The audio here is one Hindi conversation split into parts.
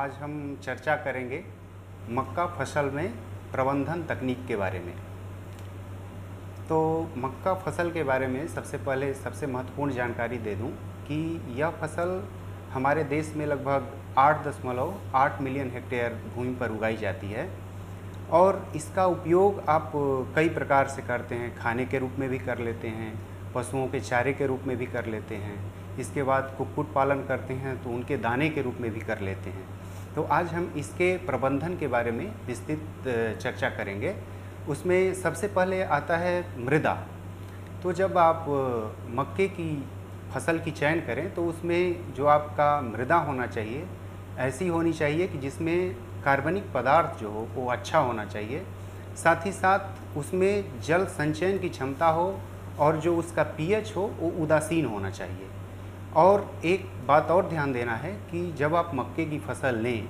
आज हम चर्चा करेंगे मक्का फसल में प्रबंधन तकनीक के बारे में। तो मक्का फसल के बारे में सबसे पहले सबसे महत्वपूर्ण जानकारी दे दूं कि यह फसल हमारे देश में लगभग 8.8 मिलियन हेक्टेयर भूमि पर उगाई जाती है और इसका उपयोग आप कई प्रकार से करते हैं। खाने के रूप में भी कर लेते हैं, पशुओं के चारे के रूप में भी कर लेते हैं, इसके बाद कुक्कुट पालन करते हैं तो उनके दाने के रूप में भी कर लेते हैं। तो आज हम इसके प्रबंधन के बारे में विस्तृत चर्चा करेंगे। उसमें सबसे पहले आता है मृदा। तो जब आप मक्के की फसल की चयन करें तो उसमें जो आपका मृदा होना चाहिए ऐसी होनी चाहिए कि जिसमें कार्बनिक पदार्थ जो हो वो अच्छा होना चाहिए, साथ ही साथ उसमें जल संचयन की क्षमता हो और जो उसका पीएच हो वो उदासीन होना चाहिए। और एक बात और ध्यान देना है कि जब आप मक्के की फसल लें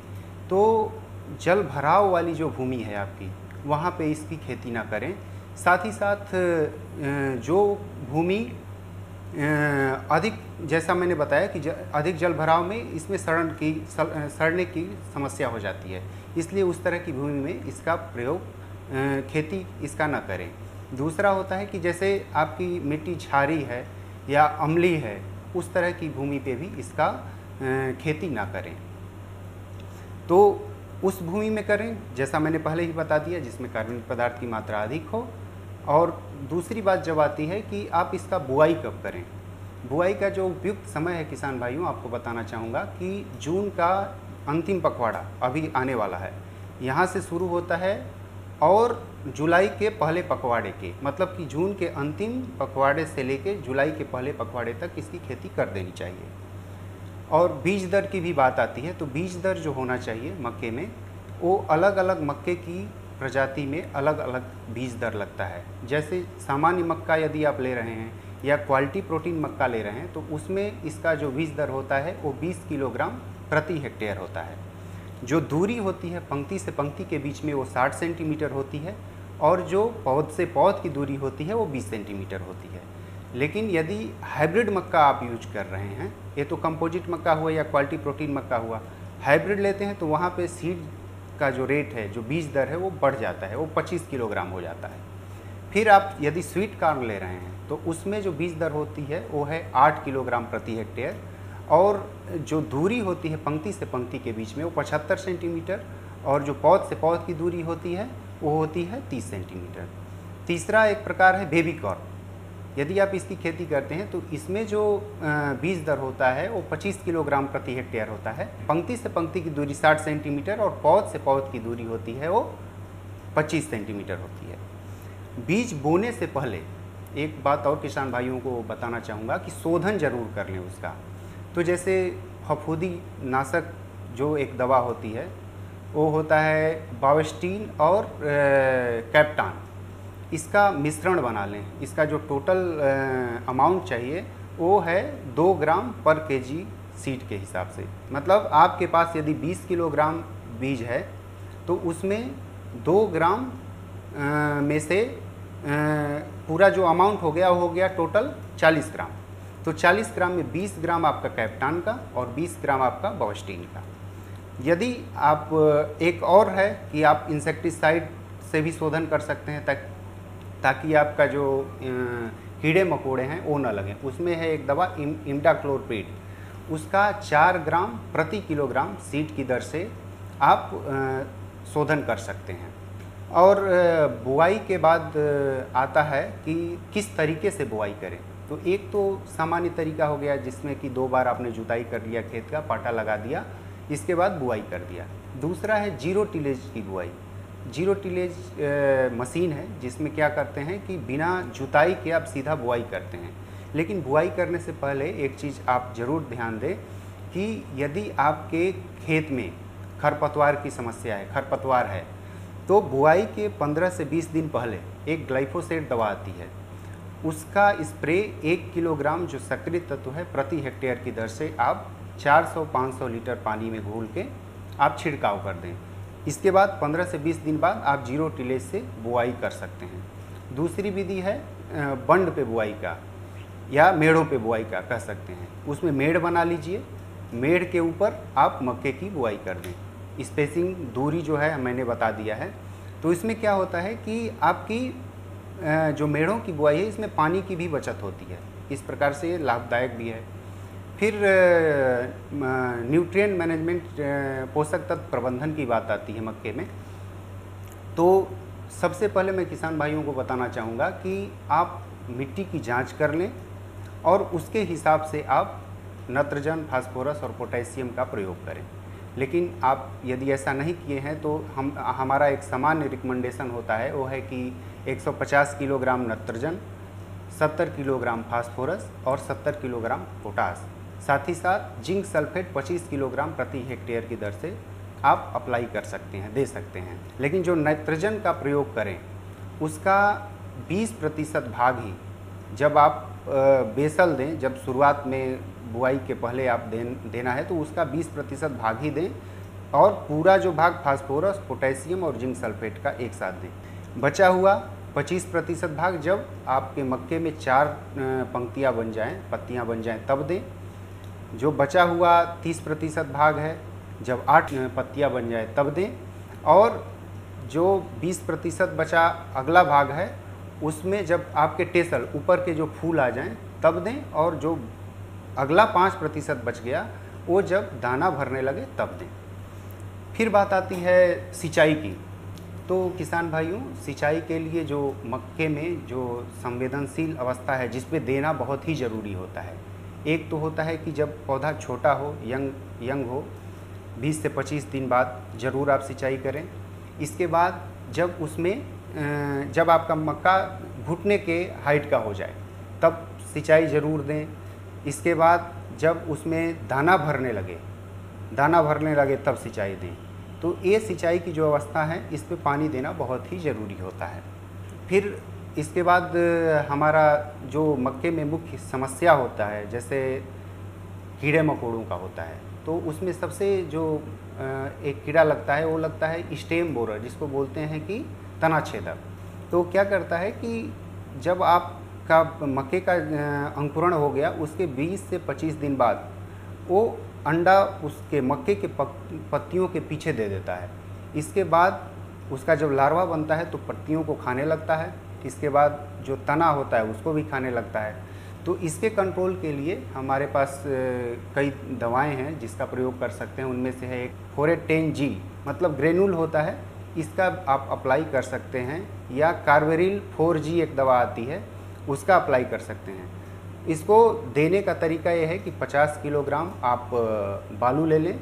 तो जल भराव वाली जो भूमि है आपकी वहाँ पे इसकी खेती ना करें। साथ ही साथ जो भूमि अधिक, जैसा मैंने बताया कि अधिक जल भराव में इसमें सड़ने की समस्या हो जाती है, इसलिए उस तरह की भूमि में इसका प्रयोग खेती इसका ना करें। दूसरा होता है कि जैसे आपकी मिट्टी क्षारीय है या अम्लीय है, उस तरह की भूमि पे भी इसका खेती ना करें। तो उस भूमि में करें जैसा मैंने पहले ही बता दिया जिसमें कार्बनिक पदार्थ की मात्रा अधिक हो। और दूसरी बात जब आती है कि आप इसका बुआई कब करें। बुआई का जो उपयुक्त समय है किसान भाइयों, आपको बताना चाहूँगा कि जून का अंतिम पखवाड़ा अभी आने वाला है, यहाँ से शुरू होता है और जुलाई के पहले पखवाड़े के, मतलब कि जून के अंतिम पखवाड़े से लेके जुलाई के पहले पखवाड़े तक इसकी खेती कर देनी चाहिए। और बीज दर की भी बात आती है, तो बीज दर जो होना चाहिए मक्के में वो अलग अलग मक्के की प्रजाति में अलग अलग बीज दर लगता है। जैसे सामान्य मक्का यदि आप ले रहे हैं या क्वालिटी प्रोटीन मक्का ले रहे हैं तो उसमें इसका जो बीज दर होता है वो 20 किलोग्राम प्रति हेक्टेयर होता है। जो दूरी होती है पंक्ति से पंक्ति के बीच में वो 60 सेंटीमीटर होती है और जो पौध से पौध की दूरी होती है वो 20 सेंटीमीटर होती है। लेकिन यदि हाइब्रिड मक्का आप यूज कर रहे हैं, ये तो कंपोजिट मक्का हुआ या क्वालिटी प्रोटीन मक्का हुआ, हाइब्रिड लेते हैं तो वहाँ पे सीड का जो रेट है, जो बीज दर है वो बढ़ जाता है, वो 25 किलोग्राम हो जाता है। फिर आप यदि स्वीट कॉर्न ले रहे हैं तो उसमें जो बीज दर होती है वो है 8 किलोग्राम प्रति हेक्टेयर और जो दूरी होती है पंक्ति से पंक्ति के बीच में वो 75 सेंटीमीटर और जो पौध से पौध की दूरी होती है वो होती है 30 सेंटीमीटर। तीसरा एक प्रकार है बेबी कॉर्न। यदि आप इसकी खेती करते हैं तो इसमें जो बीज दर होता है वो 25 किलोग्राम प्रति हेक्टेयर होता है। पंक्ति से पंक्ति की दूरी 60 सेंटीमीटर और पौध से पौध की दूरी होती है वो 25 सेंटीमीटर होती है। बीज बोने से पहले एक बात और किसान भाइयों को बताना चाहूँगा कि शोधन जरूर कर लें उसका। तो जैसे फफूंदी नाशक जो एक दवा होती है वो होता है बावेस्टीन और कैप्टान, इसका मिश्रण बना लें। इसका जो टोटल अमाउंट चाहिए वो है 2 ग्राम पर केजी सीड के हिसाब से। मतलब आपके पास यदि 20 किलोग्राम बीज है तो उसमें 2 ग्राम में से पूरा जो अमाउंट हो गया वो हो गया टोटल 40 ग्राम। तो 40 ग्राम में 20 ग्राम आपका कैप्टान का और 20 ग्राम आपका बावेस्टीन का। यदि आप एक और है कि आप इंसेक्टिसाइड से भी शोधन कर सकते हैं ताकि आपका जो कीड़े मकोड़े हैं वो न लगें। उसमें है एक दवा इमिडाक्लोप्रिड, उसका 4 ग्राम प्रति किलोग्राम सीड की दर से आप शोधन कर सकते हैं। और बुआई के बाद आता है कि किस तरीके से बुआई करें। तो एक तो सामान्य तरीका हो गया जिसमें कि 2 बार आपने जुताई कर लिया, खेत का पाटा लगा दिया, इसके बाद बुआई कर दिया। दूसरा है जीरो टिलेज की बुआई। जीरो टिलेज मशीन है जिसमें क्या करते हैं कि बिना जुताई के आप सीधा बुआई करते हैं। लेकिन बुआई करने से पहले एक चीज़ आप ज़रूर ध्यान दें कि यदि आपके खेत में खरपतवार की समस्या है, खरपतवार है, तो बुआई के 15 से 20 दिन पहले एक ग्लाइफोसेट दवा आती है, उसका स्प्रे 1 किलोग्राम जो सक्रिय तत्व है प्रति हेक्टेयर की दर से आप 400-500 लीटर पानी में घोल के आप छिड़काव कर दें। इसके बाद 15 से 20 दिन बाद आप जीरो टिलेज से बुआई कर सकते हैं। दूसरी विधि है बंड पे बुआई का या मेड़ों पे बुआई का कह सकते हैं। उसमें मेड़ बना लीजिए, मेड़ के ऊपर आप मक्के की बुआई कर दें। स्पेसिंग दूरी जो है मैंने बता दिया है। तो इसमें क्या होता है कि आपकी जो मेढ़ों की बुआई है इसमें पानी की भी बचत होती है, इस प्रकार से ये लाभदायक भी है। फिर न्यूट्रिएंट मैनेजमेंट, पोषक तत्व प्रबंधन की बात आती है मक्के में। तो सबसे पहले मैं किसान भाइयों को बताना चाहूँगा कि आप मिट्टी की जांच कर लें और उसके हिसाब से आप नाइट्रोजन, फास्फोरस और पोटेशियम का प्रयोग करें। लेकिन आप यदि ऐसा नहीं किए हैं तो हमारा एक सामान्य रिकमेंडेशन होता है, वो है कि 150 किलोग्राम नाइट्रोजन, 70 किलोग्राम फास्फोरस और 70 किलोग्राम पोटास, साथ ही साथ जिंक सल्फेट 25 किलोग्राम प्रति हेक्टेयर की दर से आप अप्लाई कर सकते हैं, दे सकते हैं। लेकिन जो नाइट्रोजन का प्रयोग करें उसका 20% भाग ही जब आप बेसल दें, जब शुरुआत में बुआई के पहले आप देना है तो उसका 20% भाग ही दें और पूरा जो भाग फास्फोरस, पोटेशियम और जिंक सल्फेट का एक साथ दें। बचा हुआ 25% भाग जब आपके मक्के में 4 पंक्तियां बन जाएं, पत्तियां बन जाएं तब दें। जो बचा हुआ 30% भाग है जब 8 पत्तियां बन जाए तब दें। और जो 20% बचा अगला भाग है उसमें जब आपके टेसल ऊपर के जो फूल आ जाएं तब दें। और जो अगला 5% बच गया वो जब दाना भरने लगे तब दें। फिर बात आती है सिंचाई की। तो किसान भाइयों, सिंचाई के लिए जो मक्के में जो संवेदनशील अवस्था है जिस पे देना बहुत ही ज़रूरी होता है, एक तो होता है कि जब पौधा छोटा हो, यंग हो, 20 से 25 दिन बाद ज़रूर आप सिंचाई करें। इसके बाद जब उसमें जब आपका मक्का घुटने के हाइट का हो जाए तब सिंचाई ज़रूर दें। इसके बाद जब उसमें दाना भरने लगे तब सिंचाई दें। तो ये सिंचाई की जो अवस्था है इस पे पानी देना बहुत ही ज़रूरी होता है। फिर इसके बाद हमारा जो मक्के में मुख्य समस्या होता है जैसे कीड़े मकोड़ों का होता है, तो उसमें सबसे जो एक कीड़ा लगता है वो लगता है स्टेम बोरर, जिसको बोलते हैं कि तना छेदक। तो क्या करता है कि जब आपका मक्के का अंकुरण हो गया उसके 20 से 25 दिन बाद वो अंडा उसके मक्के के पत्तियों के पीछे दे देता है। इसके बाद उसका जब लार्वा बनता है तो पत्तियों को खाने लगता है। इसके बाद जो तना होता है उसको भी खाने लगता है। तो इसके कंट्रोल के लिए हमारे पास कई दवाएं हैं जिसका प्रयोग कर सकते हैं। उनमें से है एक 410G, मतलब ग्रेनुल होता है, इसका आप अप्लाई कर सकते हैं, या कार्बेरिल 4G एक दवा आती है उसका अप्लाई कर सकते हैं। इसको देने का तरीका ये है कि 50 किलोग्राम आप बालू ले लें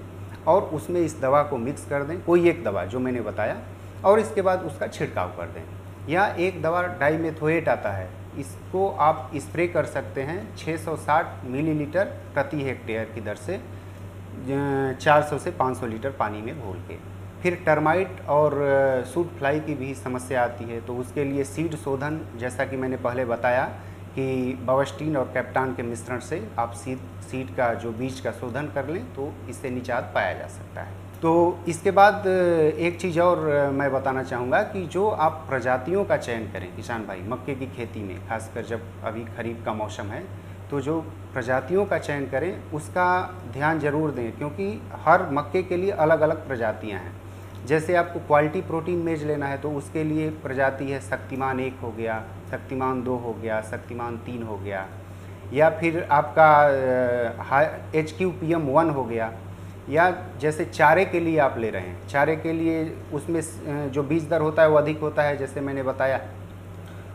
और उसमें इस दवा को मिक्स कर दें, कोई एक दवा जो मैंने बताया, और इसके बाद उसका छिड़काव कर दें। या एक दवा डाइमेथोएट आता है, इसको आप स्प्रे कर सकते हैं 660 मिलीलीटर प्रति हेक्टेयर की दर से 400 से 500 लीटर पानी में घोल के। फिर टर्माइट और सूट फ्लाई की भी समस्या आती है, तो उसके लिए सीड शोधन, जैसा कि मैंने पहले बताया कि बवस्टीन और कैप्टान के मिश्रण से आप सीड का जो बीज का शोधन कर लें तो इससे निजात पाया जा सकता है। तो इसके बाद एक चीज़ और मैं बताना चाहूँगा कि जो आप प्रजातियों का चयन करें किसान भाई मक्के की खेती में, खासकर जब अभी खरीफ का मौसम है, तो जो प्रजातियों का चयन करें उसका ध्यान ज़रूर दें, क्योंकि हर मक्के के लिए अलग अलग प्रजातियाँ हैं। जैसे आपको क्वालिटी प्रोटीन मेज लेना है तो उसके लिए प्रजाति है शक्तिमान 1 हो गया, शक्तिमान 2 हो गया, शक्तिमान 3 हो गया, या फिर आपका HQPM 1 हो गया। या जैसे चारे के लिए आप ले रहे हैं, चारे के लिए उसमें जो बीज दर होता है वो अधिक होता है, जैसे मैंने बताया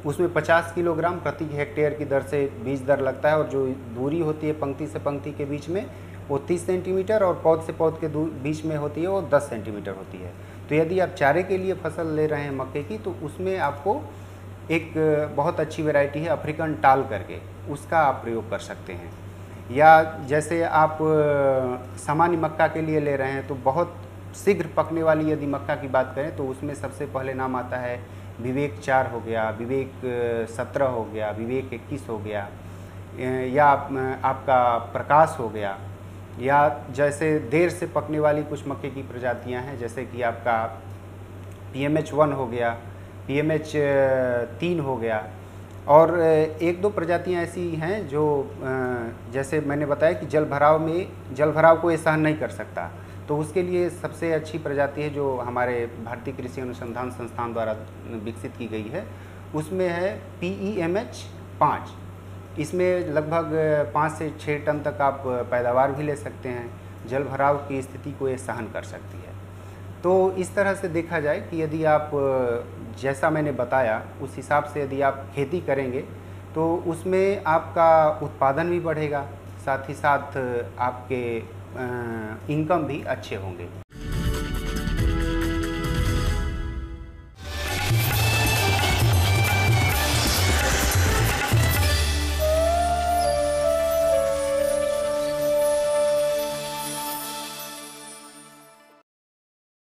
उसमें 50 किलोग्राम प्रति हेक्टेयर की दर से बीज दर लगता है, और जो दूरी होती है पंक्ति से पंक्ति के बीच में वो 30 सेंटीमीटर और पौध से पौध के बीच में होती है वो 10 सेंटीमीटर होती है। तो यदि आप चारे के लिए फसल ले रहे हैं मक्के की, तो उसमें आपको एक बहुत अच्छी वैरायटी है अफ्रीकन टाल करके, उसका आप प्रयोग कर सकते हैं। या जैसे आप सामान्य मक्का के लिए ले रहे हैं तो बहुत शीघ्र पकने वाली यदि मक्का की बात करें तो उसमें सबसे पहले नाम आता है विवेक 4 हो गया, विवेक 17 हो गया, विवेक 21 हो गया, या आपका प्रकाश हो गया। या जैसे देर से पकने वाली कुछ मक्के की प्रजातियां हैं, जैसे कि आपका PMH 1 हो गया, PMH 3 हो गया, और एक दो प्रजातियां ऐसी हैं जो जैसे मैंने बताया कि जल भराव को ये सहन नहीं कर सकता, तो उसके लिए सबसे अच्छी प्रजाति है जो हमारे भारतीय कृषि अनुसंधान संस्थान द्वारा विकसित की गई है, उसमें है PEMH 5। इसमें लगभग 5 से 6 टन तक आप पैदावार भी ले सकते हैं। जल भराव की स्थिति को ये सहन कर सकती है। तो इस तरह से देखा जाए कि यदि आप जैसा मैंने बताया उस हिसाब से यदि आप खेती करेंगे तो उसमें आपका उत्पादन भी बढ़ेगा, साथ ही साथ आपके इनकम भी अच्छे होंगे।